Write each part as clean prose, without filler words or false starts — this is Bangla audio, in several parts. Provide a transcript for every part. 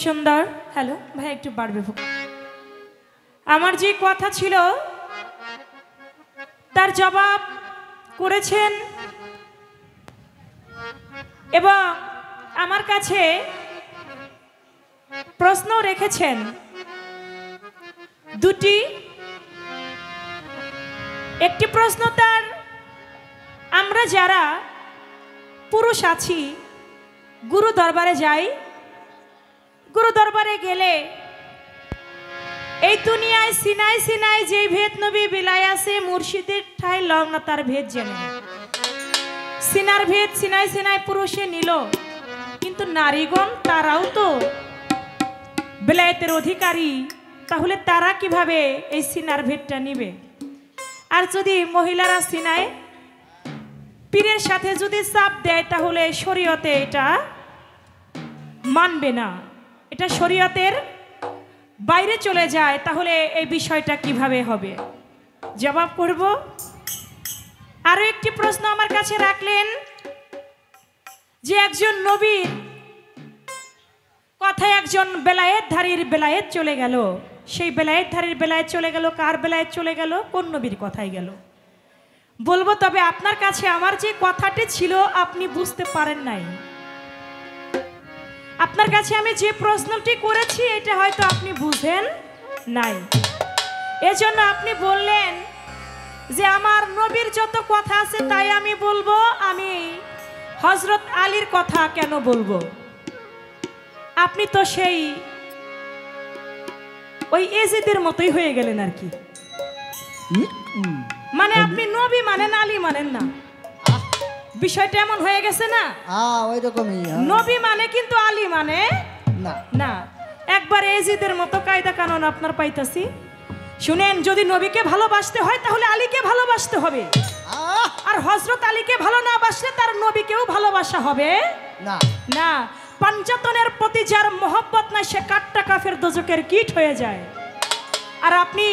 সুন্দর। হ্যালো ভাই, একটু বাড়বে। আমার যে কথা ছিল তার জবাব করেছেন এবং আমার কাছে প্রশ্ন রেখেছেন দুটি। একটি প্রশ্ন তার, আমরা যারা পুরুষ আছি গুরু দরবারে যাই, গুরু দরবারে গেলে এই দুনিয়ায় সিনাই সিনাই যে ভেদ নবী বিলাই আছে মুর্শিদের ঠাই লং না তার ভেদ জেনে। সিনার ভেদ সিনাই সিনাই পুরুষে নিল, কিন্তু নারীগণ তারাও তো বেলায়েতের অধিকারী, তাহলে তারা কিভাবে এই সিনার ভেদটা নিবে? আর যদি মহিলারা সিনায় পীরের সাথে যদি চাপ দেয় তাহলে শরীয়তে এটা মানবে না, এটা শরীয়তের বাইরে চলে যায়, তাহলে এই বিষয়টা কিভাবে হবে? জবাব করব। আরো একটি প্রশ্ন আমার কাছে রাখলেন যে একজন নবীর কথায় একজন বেলায়েতধারীর বেলায়েত চলে গেল, সেই বেলায়েতধারীর বেলায়েত চলে গেল, কার বেলায়েত চলে গেল? কোন নবীর কথায় গেল? বলবো, তবে আপনার কাছে আমার যে কথাটি ছিল আপনি বুঝতে পারেন নাই। আপনার কাছে আমি যে প্রশ্নটি করেছি এটা হয়তো আপনি বুঝেন নাই, এজন্য আপনি বললেন যে আমার নবীর যত কথা আছে তাই আমি বলবো, আমি হযরত আলীর কথা কেন বলবো? আপনি তো সেই ওই এজিদের মতোই হয়ে গেলেন আর কি। মানে আপনি নবী মানেন, আলী মানেন না, বিষয়টা এমন হয়ে গেছে না? ওই রকমই। নবী মানে কিন্তু আলী মানে না না। একবার এজিদের মতো কায়দা কানুন আপনার পাইতাছি। শুনেন, যদি নবীকে ভালোবাসতে হয় তাহলে আলীকে ভালোবাসতে হবে, আর হযরত আলীকে ভালো না বাসলে তার নবীকেও ভালোবাসা হবে না। না। পাঞ্জাতনের প্রতি যার মহব্বত নাই সে কাট্টা কাফের দোজকের কীট হয়ে যায়। আর আপনি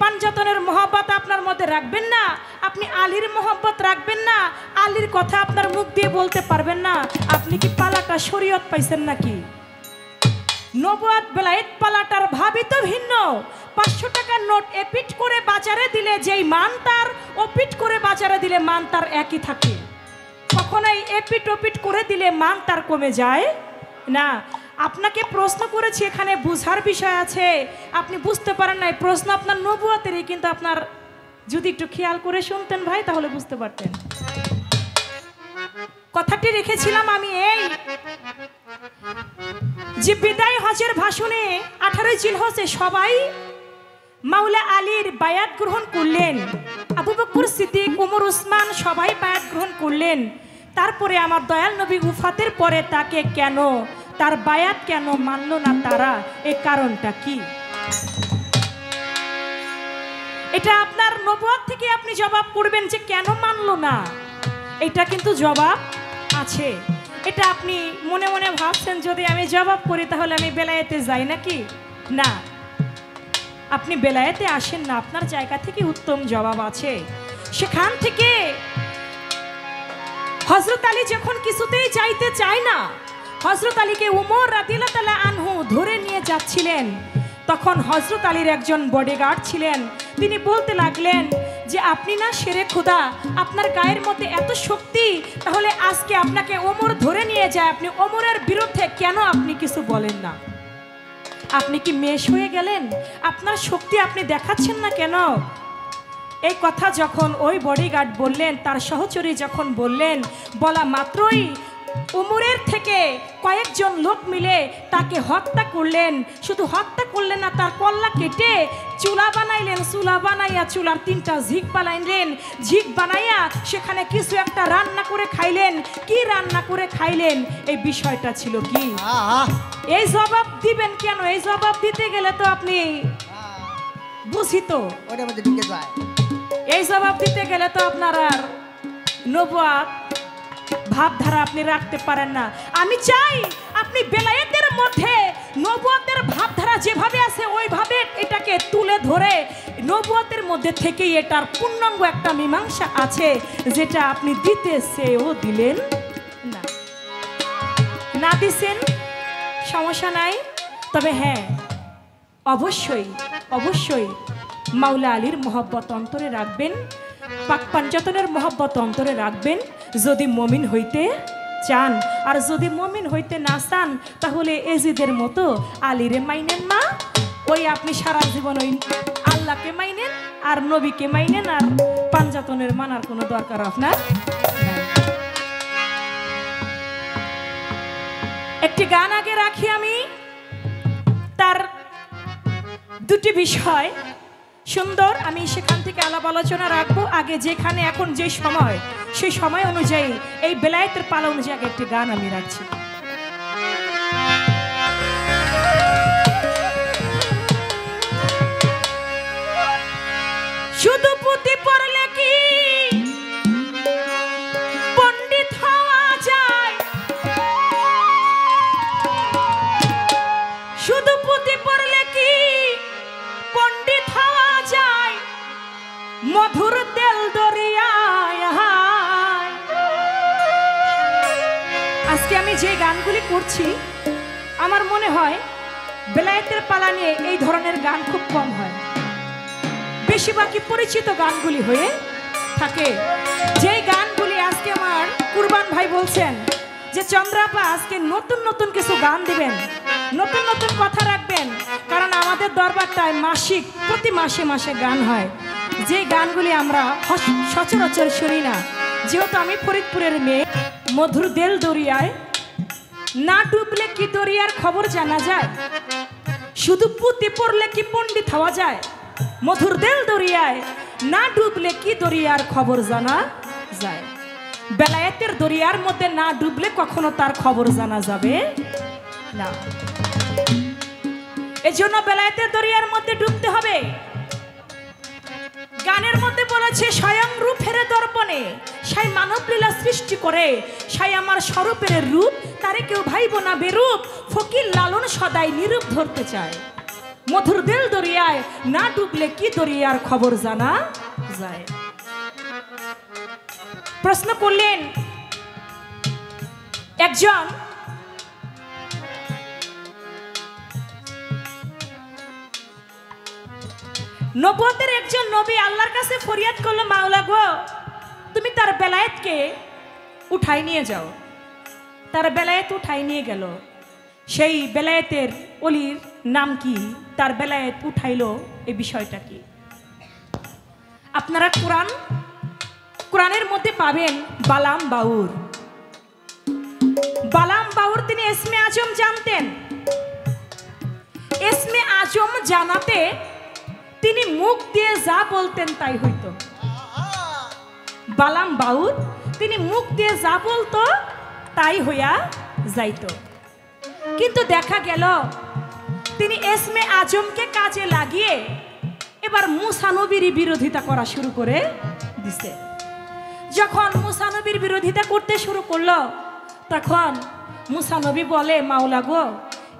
পাঞ্জাতনের মহব্বত আপনার মধ্যে রাখবেন না, আপনি আলীর মহব্বত রাখবেন না, আলীর কথা আপনার মুখ দিয়ে বলতে পারবেন না। আপনি কি পালাটা শরীয়ত পাইছেন নাকি? নবুয়ত বেলায়েত পালাটার ভাবই তো ভিন্ন। 500 টাকার নোট এপিট করে বাজারে দিলে যেই মান তার, ওপিট করে বাজারে দিলে মান তার একই থাকে। কখনোই এপিট ওপিট করে দিলে মান তার কমে যায় না। আপনাকে প্রশ্ন করেছি, এখানে বুঝার বিষয় আছে, আপনি বুঝতে পারেন নাই। প্রশ্ন আপনার নবুয়তেরই, কিন্তু আপনার যদি একটু খেয়াল করে শুনতেন ভাই তাহলে বুঝতে পারতেন। কথাটি রেখেছিলাম আমি এই যে বিদায় হজের ভাষণে 18 জিলহজে সবাই মাওলা আলীর বায়াত গ্রহণ করলেন, আবু বকর সিদ্দিক, ওমর, উসমান সবাই বায়াত গ্রহণ করলেন। তারপরে আমার দয়াল নবী উফাতের পরে তাকে কেন, তার বায়াত কেন মানল না তারা? এই কারণটা কি? এটা আপনার নবুয়ত থেকে আপনি জবাব করবেন যে কেন মানল না। এটা কিন্তু জবাব আছে। এটা আপনি মনে মনে ভাবছেন যদি আমি জবাব করি তাহলে আমি বেলায়েতে যাই নাকি? না, আপনি বেলায়েতে আসেন না, আপনার জায়গা থেকে উত্তম জবাব আছে। সেখান থেকে হযরত আলী যখন কিছুতেই যাইতে চায় না, হযরত আলীকে উমর রাদিয়াল্লাহু তাআলা আনহু ধরে নিয়ে যাচ্ছিলেন, তখন হযরত আলীর একজন বডিগার্ড ছিলেন, তিনি বলতে লাগলেন যে আপনি না শেরে খোদা, আপনার গায়ের মধ্যে এত শক্তি, তাহলে আজকে আপনাকে ওমর ধরে নিয়ে যায়, আপনি ওমরের বিরুদ্ধে কেন আপনি কিছু বলেন না? আপনি কি মেষ হয়ে গেলেন? আপনার শক্তি আপনি দেখাচ্ছেন না কেন? এই কথা যখন ওই বডিগার্ড বললেন, তার সহচরী যখন বললেন, বলা মাত্রই উমরের থেকে কয়েকজন লোক মিলে তাকে হত্যা করলেন। শুধু হত্যা করলেন না, তার কল্লা কেটে চুলা বানাইলেন, চুলা বানাইয়া চুলার 3টা ঝিক বানাইলেন, ঝিক বানাইয়া সেখানে কিছু একটা রান্না করে খাইলেন। কি রান্না করে খাইলেন এই বিষয়টা ছিল কি? এই জবাব দিবেন কেন? এই জবাব দিতে গেলে তো আপনি বুঝি তো, এই জবাব দিতে গেলে তো আপনার আর নবুয়ত ভাবধারা আপনি রাখতে পারেন না। আমি চাই আপনি বেলায়েতের মধ্যে নবুয়তের ভাবধারা যেভাবে আছে ওইভাবে এটাকে তুলে ধরে, নবুয়তের মধ্যে থেকেই এটার পূর্ণাঙ্গ একটা মীমাংসা আছে, যেটা আপনি দিতে চেয়েও দিলেন না। না দিছেন সমস্যা নাই, তবে হ্যাঁ, অবশ্যই অবশ্যই মাওলা আলীর মহব্বত অন্তরে রাখবেন, পাক পাঞ্জাতনের মহব্বত অন্তরে রাখবেন যদি মমিন হইতে চান। আর যদি মমিন হইতে না চান তাহলে এজিদের মতো আলীরে মাইনেন না, ওই আপনি সারা জীবন ওই আল্লাহকে মাইনেন আর নবীকে মাইনেন, আর পাঞ্জাতনের মানার কোনো দরকার আপনার নাই। একটি গান আগে রাখি আমি, তার দুটি বিষয় সুন্দর, আমি সেখান থেকে আলাপ আলোচনা রাখবো। আগে যেখানে এখন যে সময়, সেই সময় অনুযায়ী এই বেলায়েতের পালা অনুযায়ী আগে একটি গান আমি রাখছি। শুধু পুঁথি পড়লে কি পণ্ডিত হওয়া যায়? শুধু পুঁথি পড়লে কি পণ্ডিত হওয়া যায়? মধুর তেল দরিয়ায়। আজকে আমি যে গানগুলি করছি আমার মনে হয় বেলায়েতের পালা নিয়ে এই ধরনের গান খুব কম হয়, বেশিরভাগই পরিচিত গানগুলি হয়ে থাকে। যেই গানগুলি আজকে আমার কুরবান ভাই বলছেন যে চন্দ্রাপা আজকে নতুন নতুন কিছু গান দিবেন, নতুন নতুন কথা রাখবেন, কারণ আমাদের দরবারটায় মাসিক প্রতি মাসে মাসে গান হয়, যে গানগুলি আমরা সচরাচর শুনি না। যেহেতু আমি ফরিদপুরের মেয়ে, মধুর দেল দরিয়ায় না ডুবলে কি দরিয়ার খবর জানা যায়? শুধু পুঁথি পড়লে কি পণ্ডিত হওয়া যায়? মধুর দেল দরিয়ায় না ডুবলে কি দরিয়ার খবর জানা যায়? বেলায়েতের দরিয়ার মধ্যে না ডুবলে কখনো তার খবর জানা যাবে না। এজন্য বেলায়েতের দরিয়ার মধ্যে ডুবতে হবে। গানের মধ্যে বলেছে স্বয়ং রূপের দর্পণে সাই মানব লীলা সৃষ্টি করে, সাই আমার স্বরূপের রূপ তারে কেউ ভাইব না বেরূপ, ফকির লালন সদাই নিরূপ ধরতে চায়। মধুর দেল দরিয়ায় না ডুবলে কি দরিয়ার খবর জানা যায়? প্রশ্ন করলেন একজন নবুয়তের একজন নবী আল্লাহর কাছে ফরিয়াদ করলো, মাওলা গো তুমি তার বেলায়েতকে উঠাই নিয়ে যাও। তার বেলায়েত উঠাই নিয়ে গেল। সেই বেলায়েতের অলির নাম কি, তার বেলায়েত উঠাইলো, এই বিষয়টা কি? আপনারা কোরআনের মধ্যে পাবেন বালাম বাউর। বালাম বাউর তিনি ইসমে আজম জানতেন। ইসমে আজম জানাতে তিনি মুখ দিয়ে যা বলতেন তাই হইতো। বালাম বাউর তিনি মুখ দিয়ে যা বলতো তাই হইয়া যাইতো। কিন্তু দেখা গেল তিনি ইসমে আজমকে কাজে লাগিয়ে এবার মুসা নবীর বিরোধিতা করা শুরু করে দিছে। যখন মুসা নবীর বিরোধিতা করতে শুরু করলো তখন মুসা নবী বলে, মাওলা গো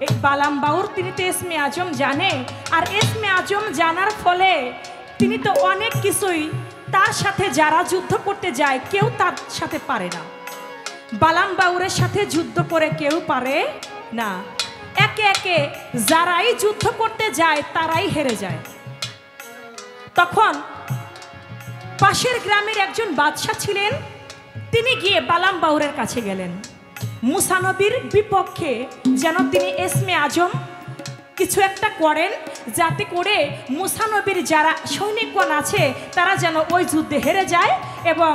এই বালাম বাউর তিনি তো ইসমে আজম জানে, আর ইসমে আজম জানার ফলে তিনি তো অনেক কিছুই তার সাথে যারা যুদ্ধ করতে যায় কেউ তার সাথে পারে না। বালাম বাউরের সাথে যুদ্ধ করে কেউ পারে না। একে একে যারাই যুদ্ধ করতে যায় তারাই হেরে যায়। তখন পাশের গ্রামের একজন বাদশাহ ছিলেন, তিনি গিয়ে বালাম বাউরের কাছে গেলেন মুসা নবীর বিপক্ষে, যেন তিনি ইসমে আজম কিছু একটা করেন যাতে করে মুসা নবীর যারা সৈনিকগণ আছে তারা যেন ওই যুদ্ধে হেরে যায় এবং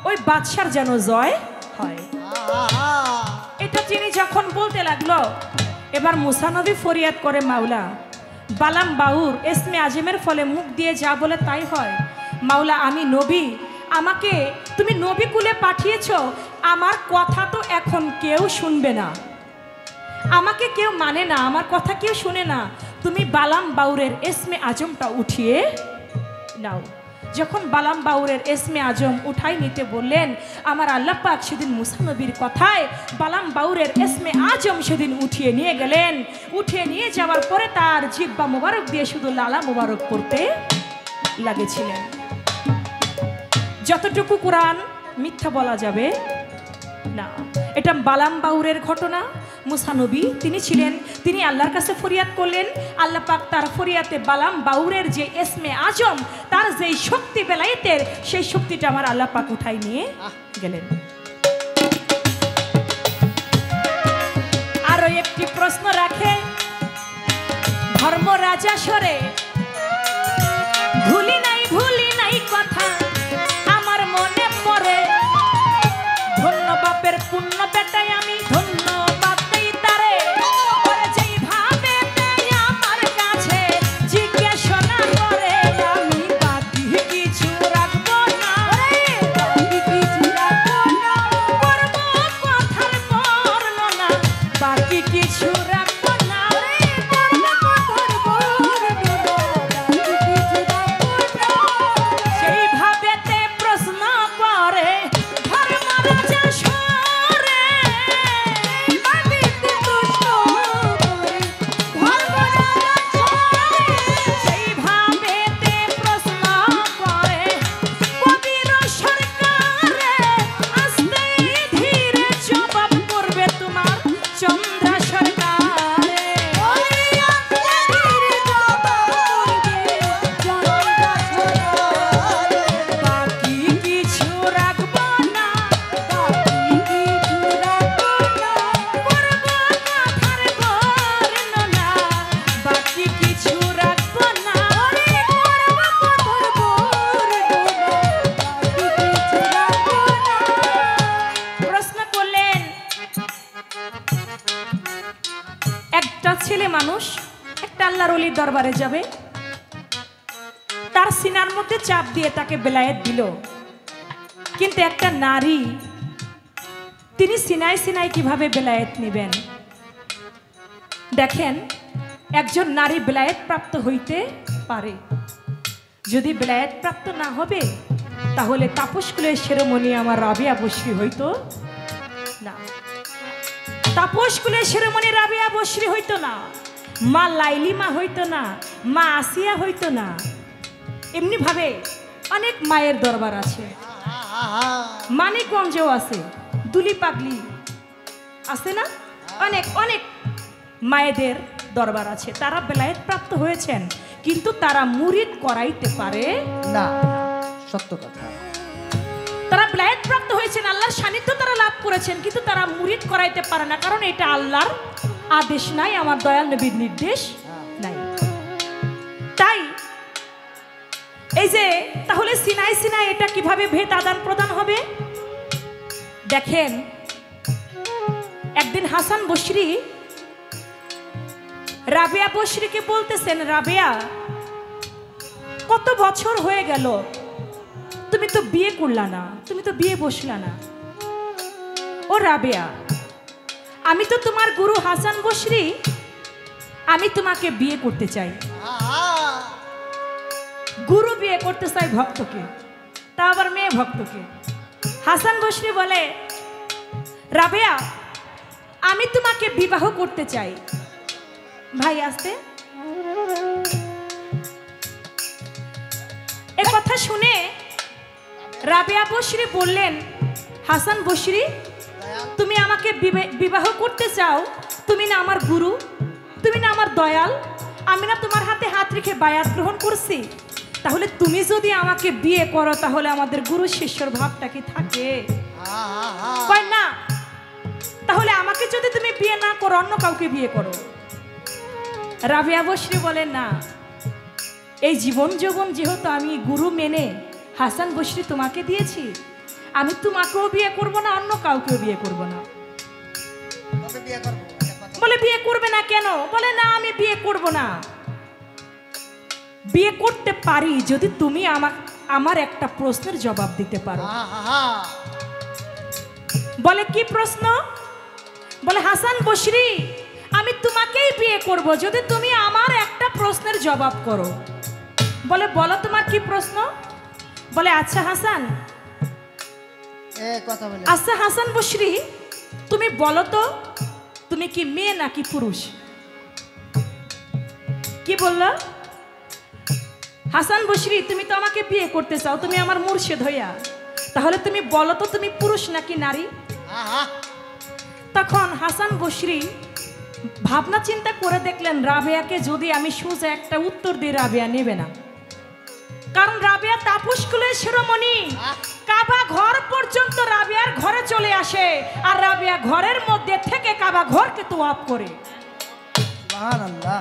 ওই বাদশার যেন জয় হয়। এটা তিনি যখন বলতে লাগলো, এবার মুসা নবী ফরিয়াদ করে, মাওলা বালাম বাউর ইসমে আজমের ফলে মুখ দিয়ে যা বলে তাই হয়। মাওলা আমি নবী, আমাকে তুমি নবী কুলে পাঠিয়েছ, আমার কথা তো এখন কেউ শুনবে না, আমাকে কেউ মানে না, আমার কথা কেউ শুনে না, তুমি বালাম বাউরের ইসমে আজমটা উঠিয়ে নাও। যখন বালাম বাউরের ইসমে আজম উঠাই নিতে বললেন, আমার আল্লাহ পাক সেদিন মুসা নবীর কথায় বালাম বাউরের ইসমে আজম সেদিন উঠিয়ে নিয়ে গেলেন। উঠিয়ে নিয়ে যাওয়ার পরে তার জিহ্বা মোবারক দিয়ে শুধু লালা মোবারক করতে লাগেছিলেন। যতটুকু কোরআন মিথ্যা বলা যাবে না, এটা বালাম বাউরের ঘটনা। মুসা নবী তিনি ছিলেন, তিনি আল্লাহর কাছে ফরিয়াদ করলেন। আল্লাহ পাক তার ফরিয়াতে বালাম বাউরের যে এসমে আজম, তার যেই শক্তি বেলায়েতের, সেই শক্তিটা আমার আল্লাহ পাক উঠাই নিয়ে গেলেন। আরো একটি প্রশ্ন রাখে ধর্মরাজা সরে, ভুলি নাই কথা আমার মনে পড়ে, ধন্য বাপের পুণ্য বেটায় আমি ধন্যবাদ দেই তারে, ওরে যেই ভাবে আমার কাছে জিজ্ঞাসা করে আমি বাকি কিছু রাখবো না, করবো কথার বর্ণনা, বাকি কিছু রাখবো না, সেই ভাবেতে প্রশ্ন করে ধর্মরাজা সরে, সেই ভাবেতে প্রশ্ন করে কবির সরকারে, আস্তে ধীরে জবাব করবে তোমার চন্দ্রা সরকারে, বাকি কিছু রাখবো না, করবো কথার বর্ণনা, বাকি কিছু রাখবো না, প্রশ্ন করলেন একটা ছেলে মানুষ একটা আল্লাহর ওলির দরবারে যাবে, তার সিনার মধ্যে চাপ দিয়ে তাকে বেলায়েত দিল, কিন্তু একটা নারী তিনি সিনাই সিনাই কিভাবে বেলায়েত নেবেন? দেখেন, একজন নারী বেলায়েত প্রাপ্ত হইতে পারে, যদি বেলায়েত প্রাপ্ত না হবে তাহলে তাপসকুলের শিরোমণি আমার রাবিয়া বসরি হইতো না, তাপসকুলের শিরোমণি রাবিয়া বসরি হইতো না, মা লাইলিমা হইতো না, মা আসিয়া হইতো না। এমনি ভাবে অনেক মায়ের দরবার আছে, মানিকগঞ্জেও আছে, দুলি পাগলি আছে না, অনেক অনেক মায়েদের দরবার আছে, তারা বেলায়েত প্রাপ্ত হয়েছেন, কিন্তু তারা মুরিদ করাইতে পারে না, সত্য কথা। তারা বেলায়েত প্রাপ্ত হয়েছেন, আল্লাহর সান্নিধ্য তারা লাভ করেছেন, কিন্তু তারা মুরিদ করাইতে পারে না, কারণ এটা আল্লাহর আদেশ নাই, আমার দয়াল নবীর নির্দেশ নাই। তাই এই যে তাহলে সিনাই সিনাই এটা কিভাবে ভেদ আদান প্রদান হবে? দেখেন, একদিন হাসান বসরি রাবিয়া বসরিকে বলতেছেন, রাবিয়া কত বছর হয়ে গেল তুমি তো বিয়ে করলা না, তুমি তো বিয়ে বসলা না। ও রাবিয়া, আমি তো তোমার গুরু হাসান বসরি, আমি তোমাকে বিয়ে করতে চাই। গুরু বিয়ে করতে চাই ভক্তকে, তা আবার মেয়ে ভক্তকে। হাসান বসরি বলে, রাবিয়া আমি তোমাকে বিবাহ করতে চাই। ভাই আসতে, এ কথা শুনে রাবিয়া বসরি বললেন, হাসান বসরি তুমি আমাকে বিবাহ করতে চাও, তুমি না আমার গুরু, তুমি না আমার দয়াল, আমি না তোমার হাতে হাত রেখে বায়াত গ্রহণ করছি, তাহলে তুমি যদি আমাকে বিয়ে করো তাহলে আমাদের গুরু শিষ্যর ভাবটা কি থাকে? কয় না, তাহলে আমাকে যদি তুমি বিয়ে না করো অন্য কাউকে বিয়ে করো। রাবিয়া বসরি বলেন, না, এই জীবন যৌবন যেহেতু আমি গুরু মেনে হাসান বসরি তোমাকে দিয়েছি, আমি তোমাকেও বিয়ে করব না, অন্য কাউকেও বিয়ে করব না। বলে বিয়ে করবে না কেন? বলে না, আমি বিয়ে করব না। বিয়ে করতে পারি যদি তুমি আমার একটা প্রশ্নের জবাব দিতে পারো। বলে কি প্রশ্ন? বলে হাসান বসরি আমি তোমাকেই বিয়ে করব যদি তুমি আমার একটা প্রশ্নের জবাব করো। বলে বলো তোমার কি প্রশ্ন? বলে আচ্ছা হাসান, আচ্ছা হাসান বসরি তুমি বলো তো তুমি কি মেয়ে নাকি পুরুষ? কি বললো? হাসান বসরি তুমি তো আমাকে বিয়ে করতে চাও, তুমি আমার মুর্শিদ হইয়া, তাহলে তুমি বলো তো তুমি পুরুষ নাকি নারী? তো তখন হাসান বসরি ভাবনা চিন্তা করে দেখলেন রাবেয়াকে যদি আমি সোজা একটা উত্তর দিই রাবেয়া নেবে না, কারণ রাবেয়া তাপস কুলের শিরোমণি। কাবা ঘর পর্যন্ত রাবেয়ার ঘরে চলে আসে, আর রাবেয়া ঘরের মধ্যে থেকে কাবা ঘরকে তোয়াফ করে। সুবহানাল্লাহ।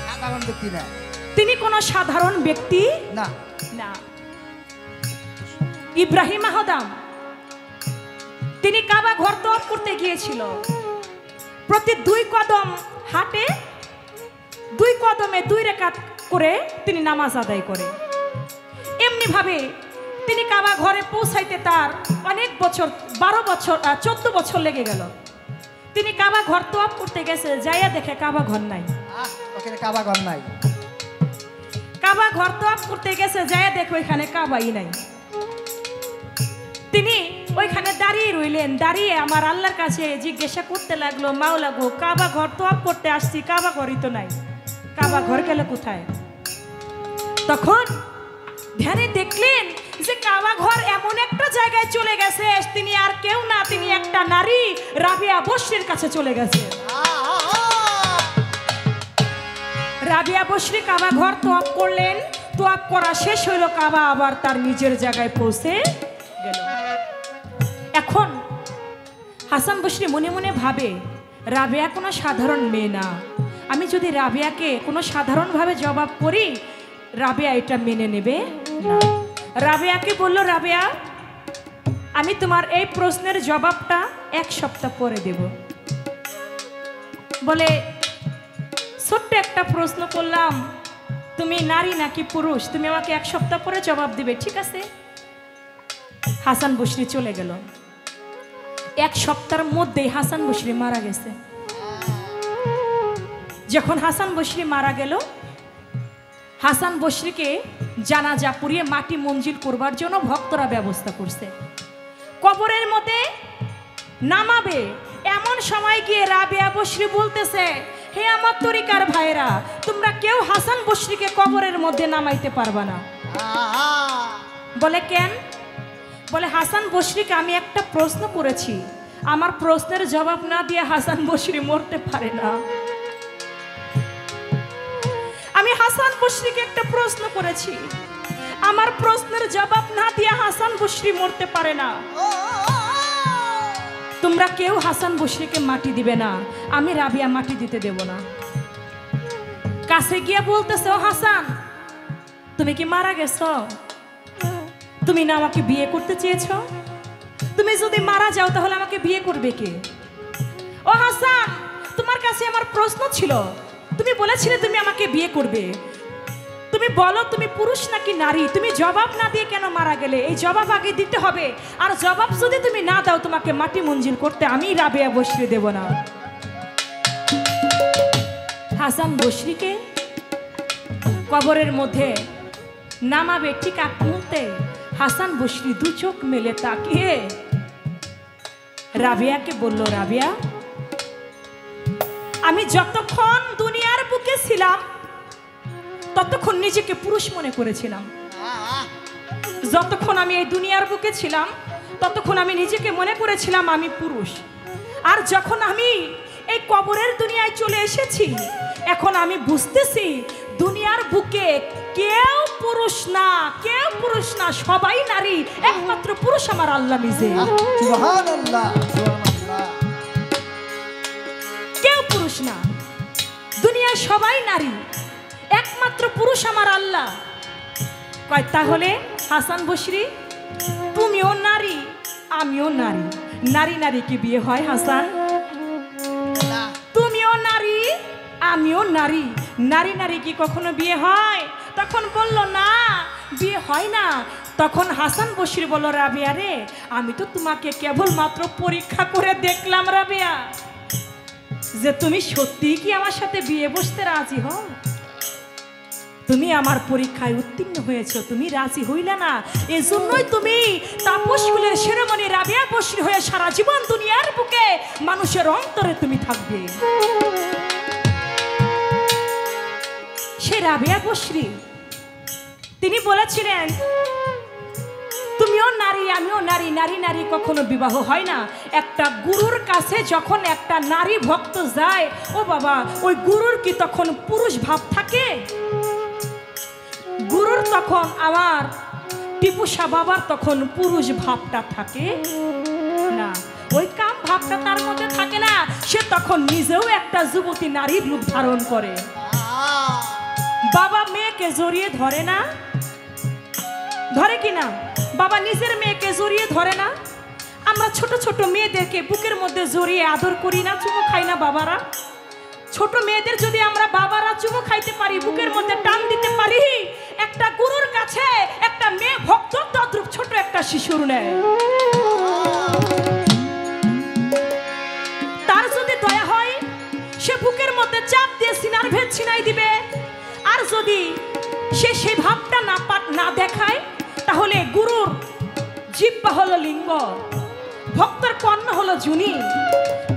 সাধারণ ব্যক্তি না, তিনি কোনো সাধারণ ব্যক্তি না না। ইব্রাহিম আহদাম তিনি কাবা ঘর তোয়াফ করতে গিয়েছিল। প্রতি 2 কদম হাঁটে, 2 কদমে 2 রাকাত করে তিনি নামাজ আদায় করে। এমনি ভাবে তিনি কাবা ঘরে পৌঁছাইতে তার অনেক বছর, 12 বছর 14 বছর লেগে গেল। তিনি কাবা ঘর তোয়াফ করতে গেছে, যাইয়া দেখে কাবা ঘর নাই। ওখানে কাবা ঘর নাই। কাবা ঘর তোয়াফ করতে গেছে, যাইয়া দেখো এখানে কাবাই নাই। তিনি ওইখানে দাঁড়িয়ে রইলেন। দাঁড়িয়ে আমার আল্লাহর কাছে জিজ্ঞাসা করতে লাগলো, মাওলা গো, কাবা ঘর তোয়াফ করতে আসছি, কাবা ঘরই তো নাই, কাবা ঘর গেল কোথায়? তখন ধ্যানে দেখলেন যে কাবা ঘর এমন একটা জায়গায় চলে গেছে, তিনি আর কেউ না, তিনি একটা নারী রাবিয়া বসরির কাছে চলে গেছে। রাবিয়া বসরি কাবা ঘর তোয়াফ করলেন। তোয়াফ করা শেষ হইল, কাবা আবার তার নিজের জায়গায় পৌঁছে গেল। এখন হাসান বসরি মনে মনে ভাবে, রাবিয়া কোনো সাধারণ মেয়ে না। আমি যদি রাবিয়াকে কোনো সাধারণভাবে জবাব করি, রাবিয়া এটা মেনে নেবে না। রাবিয়াকে বলল, রাবিয়া, আমি তোমার এই প্রশ্নের জবাবটা 1 সপ্তাহ পরে দেব। বলে, ছোট্ট একটা প্রশ্ন করলাম, তুমি নারী নাকি পুরুষ, তুমি আমাকে 1 সপ্তাহ পরে জবাব দিবে, ঠিক আছে? হাসান বসরি চলে গেল। 1 সপ্তাহের মধ্যেই হাসান বসরি মারা গেছে। যখন হাসান বসরি মারা গেল, হাসান বসরিকে জানাজা পুড়িয়ে মাটি মঞ্জিল করবার জন্য ভক্তরা ব্যবস্থা করছে। কবরের মধ্যে নামাবে এমন সময় গিয়ে রাবিয়া বসরি বলতেছে, হে আমার তরিকার ভাইরা, তোমরা কেউ হাসান বসরিকে কবরের মধ্যে নামাইতে পারবা না। বলে, কেন? বলে, হাসান বসরিকে আমি একটা প্রশ্ন করেছি, আমার প্রশ্নের জবাব না দিয়ে হাসান বসরি মরতে পারে না। আমি হাসান বসরিকে একটা প্রশ্ন করেছি, আমার প্রশ্নের জবাব না দিয়ে হাসান বসরি মরতে পারে না। তোমরা কেউ হাসান বসরিকে মাটি দিবে না, আমি রাবিয়া মাটি দিতে দেব না। কাছে গিয়ে বলতেছে, ও হাসান, তুমি কি মারা গেছো? তুমি না আমাকে বিয়ে করতে চেয়েছ? তুমি যদি মারা যাও তাহলে আমাকে বিয়ে করবে কে? ও হাসান, তোমার কাছে আমার প্রশ্ন ছিল, তুমি বলেছিলে তুমি আমাকে বিয়ে করবে। তুমি বলো, তুমি পুরুষ নাকি নারী? তুমি জবাব না দিয়ে কেন মারা গেলে? এই জবাব আগে দিতে হবে, আর জবাব যদি তুমি না দাও, তোমাকে মাটি মঞ্জিল করতে আমি রাবিয়া বসরি দেব না। হাসান বসরিকে কবরের মধ্যে নামাবে, ঠিক এক মুহূর্তে হাসান বসরি 2 চোখ মেলে তাকিয়ে রাবিয়াকে বলল, রাবিয়া, আমি যতক্ষণ দুনিয়ার বুকে ছিলাম ততক্ষণ নিজেকে পুরুষ মনে করেছিলাম। যতক্ষণ আমি এই দুনিয়ার বুকে ছিলাম ততক্ষণ আমি নিজেকে মনে করেছিলাম আমি পুরুষ। আর যখন আমি এই কবরের দুনিয়ায় চলে এসেছি, এখন আমি বুঝতেছি দুনিয়ার বুকে কেউ পুরুষ না, কেউ পুরুষ না, সবাই নারী। একমাত্র পুরুষ আমার আল্লাহ নিজে। সুবহানাল্লাহ, সুবহানাল্লাহ। কেউ পুরুষ না, দুনিয়ায় সবাই নারী, একমাত্র পুরুষ আমার আল্লাহ। কয়, তাহলে হাসান বসরি, তুমিও নারী আমিও নারী, নারী নারী কি বিয়ে হয় হাসান? তুমিও নারী আমিও নারী, নারী নারী কি কখনো বিয়ে হয়? তখন বলল, না, বিয়ে হয় না। তখন হাসান বসরি বলল, রাবিয়া রে, আমি তো তোমাকে কেবলমাত্র পরীক্ষা করে দেখলাম রাবিয়া, যে তুমি সত্যি কি আমার সাথে বিয়ে বসতে রাজি হও। তুমি আমার পরীক্ষায় উত্তীর্ণ হয়েছো, তুমি রাজি হইলে না, এজন্যই তুমি তাপস কুলের শিরোমণি রাবিয়া বসরি হয়ে সারা জীবন দুনিয়ার বুকে মানুষের অন্তরে তুমি থাকবে। সে রাবিয়া বসরি তিনি বলেছিলেন, তুমি তুমিও নারী আমিও নারী, নারী নারী কখনো বিবাহ হয় না। একটা গুরুর কাছে যখন একটা নারী ভক্ত যায়, ও বাবা, ওই গুরুর কি তখন পুরুষ ভাব থাকে? গুরুর তখন আমার টিপুসা বাবার তখন পুরুষ ভাবটা থাকে না, ওই কাম ভাবটা তার মধ্যে থাকে না। সে তখন নিজেও একটা যুবতী নারীর রূপ ধারণ করে। বাবা মেয়েকে জড়িয়ে ধরে না, ধরে কিনা? বাবা নিজের মেয়েকে জড়িয়ে ধরে না? আমরা ছোট ছোট মেয়েদেরকে বুকের মধ্যে জড়িয়ে আদর করি না, চুমু খাই না বাবারা? ছোট মেয়েদের যদি আমরা বাবারা চুমু খাইতে পারি, বুকের মধ্যে টান দিতে পারি, একটা গুরুর কাছে একটা মেয়ে ভক্ত তদ্রূপ ছোট একটা শিশুর নেয়। তার যদি দয়া হয়, সে বুকের মধ্যে চাপ দিয়ে সিনার ভেদ ছিনাই দিবে। আর যদি সে সেই ভাবটা না দেখায়, তাহলে গুরুর জিহ্বা হলো লিঙ্গ, ভক্তর কর্ণ হলো জুনি।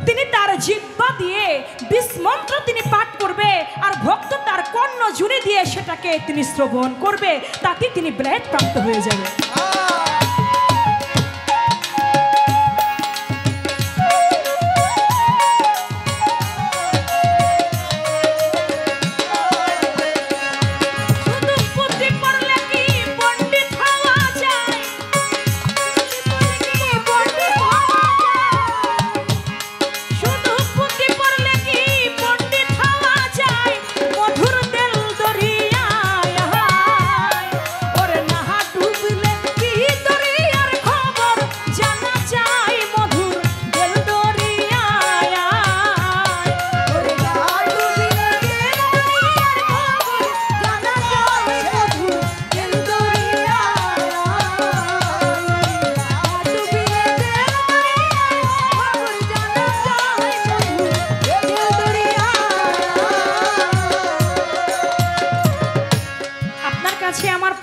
তিনি তার জিহ্বা দিয়ে বিষ্মন্ত্র তিনি পাঠ করবে, আর ভক্ত তার কর্ণ জুনি দিয়ে সেটাকে তিনি শ্রবণ করবে, তাতে তিনি ব্লেড প্রাপ্ত হয়ে যাবে।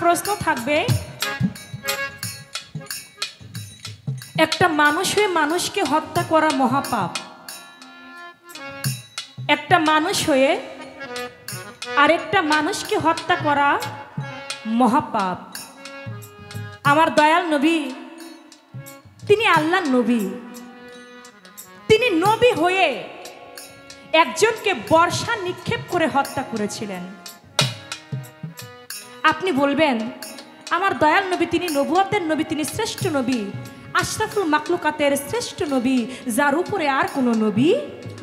প্রশ্ন থাকবে, একটা মানুষ হয়ে মানুষকে হত্যা করা মহাপাপ, একটা মানুষ হয়ে আরেকটা মানুষকে হত্যা করা মহাপাপ। আমার দয়াল নবী, তিনি আল্লাহর নবী, তিনি নবী হয়ে একজনকে বর্ষা নিক্ষেপ করে হত্যা করেছিলেন। আপনি বলবেন, আমার দয়াল নবী তিনি নবুয়তের নবী, তিনি শ্রেষ্ঠ নবী, আশরাফুল মাকলুকাতের শ্রেষ্ঠ নবী, যার উপরে আর কোনো নবী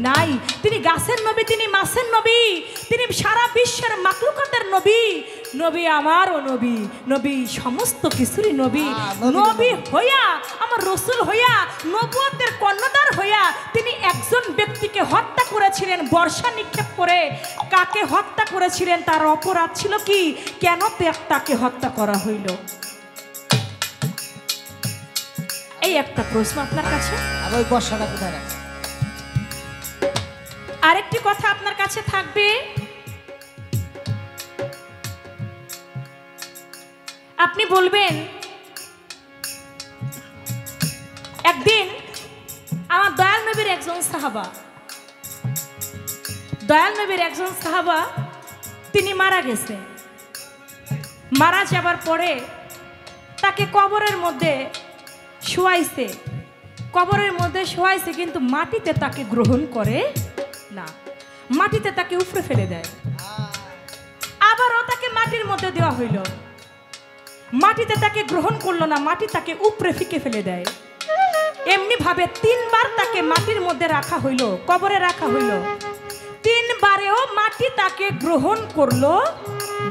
নাই। তিনি গাছের নবী, তিনি মাছের নবী, তিনি সারা বিশ্বের মাকলুকাতের নবী। নবী আমারও নবী, নবী সমস্ত কিছুরই নবী। নবী হইয়া, আমার রসুল হইয়া, নবুয়তের কর্ণধার হইয়া তিনি একজন ব্যক্তিকে হত্যা করেছিলেন বর্ষা নিক্ষেপ করে। কাকে হত্যা করেছিলেন? তার অপরাধ ছিল কি? কেন তাকে হত্যা করা হইল? এই একটা প্রশ্ন আপনার কাছে। ওই বর্ষাটা কোথায় রাখছে? আরেকটি কথা আপনার কাছে থাকবে, আপনি বলবেন, একদিন আমার দয়াল নবীর একজন সাহাবা, দয়াল নবীর একজন সাহাবা তিনি মারা গেছে। মারা যাবার পরে তাকে কবরের মধ্যে শোয়াইছে, কবরের মধ্যে শোয়াইছে, কিন্তু মাটিতে তাকে গ্রহণ করে না, মাটিতে তাকে উপড়ে ফেলে দেয়। আবারও তাকে মাটির মধ্যে দেওয়া হইল, মাটিতে তাকে গ্রহণ করলো না, মাটি তাকে উপড়ে ফিকে ফেলে দেয়। এমনি ভাবে 3 বার তাকে মাটির মধ্যে রাখা হইল, কবরে রাখা হইল, 3 বারেও মাটি তাকে গ্রহণ করলো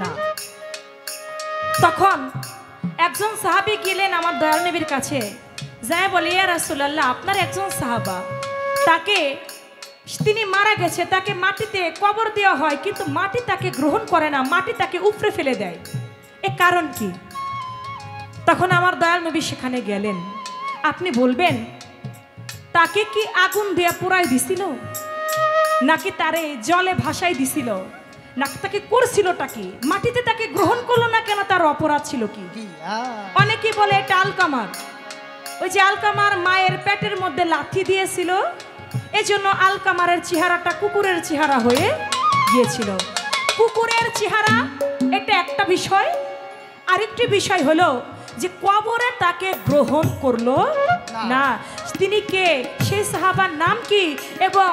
না। তখন একজন সাহাবী গেলেন আমার দয়াল নবীর কাছে, যায় বলে, ইয়া রাসূলুল্লাহ, আপনার একজন সাহাবা, তাকে তিনি মারা গেছে, তাকে মাটিতে কবর দেওয়া হয়, কিন্তু মাটি তাকে গ্রহণ করে না, মাটি তাকে উপড়ে ফেলে দেয়, এ কারণ কি? তখন আমার দয়াল নবী সেখানে গেলেন। আপনি বলবেন, তাকে কি আগুন দিয়ে পোড়াই দিছিল, নাকি তারে জলে ভাসাই দিছিল, নাকি তাকে করছিলটা কি? মাটিতে তাকে গ্রহণ করলো না কেন? তার অপরাধ ছিল কি? অনেকে বলে এটা আলকামার, ওই যে আলকামার মায়ের পেটের মধ্যে লাথি দিয়েছিল, এজন্য আলকামারের চেহারাটা কুকুরের চেহারা হয়ে গিয়েছিল। কুকুরের চেহারা এটা একটা বিষয়, আরেকটি বিষয় হলো যে কবরে তাকে গ্রহণ করলো না। না। তিনি কে, সেই সাহাবার নাম কি? এবং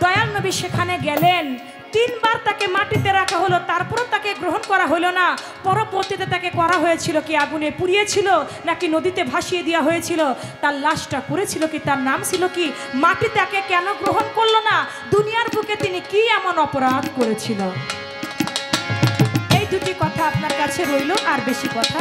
দয়াল নবী সেখানে গেলেন, 3 বার তাকে মাটিতে রাখা হলো, তারপরও তাকে গ্রহণ করা হলো না। পরবর্তীতে তাকে করা হয়েছিল কি, আগুনে পুড়িয়েছিল নাকি নদীতে ভাসিয়ে দেওয়া হয়েছিল? তার লাশটা করেছিল কি, তার নাম ছিল কি, মাটি তাকে কেন গ্রহণ করলো না? দুনিয়ার বুকে তিনি কি এমন অপরাধ করেছিল? এই দুটি কথা আপনার কাছে রইল, আর বেশি কথা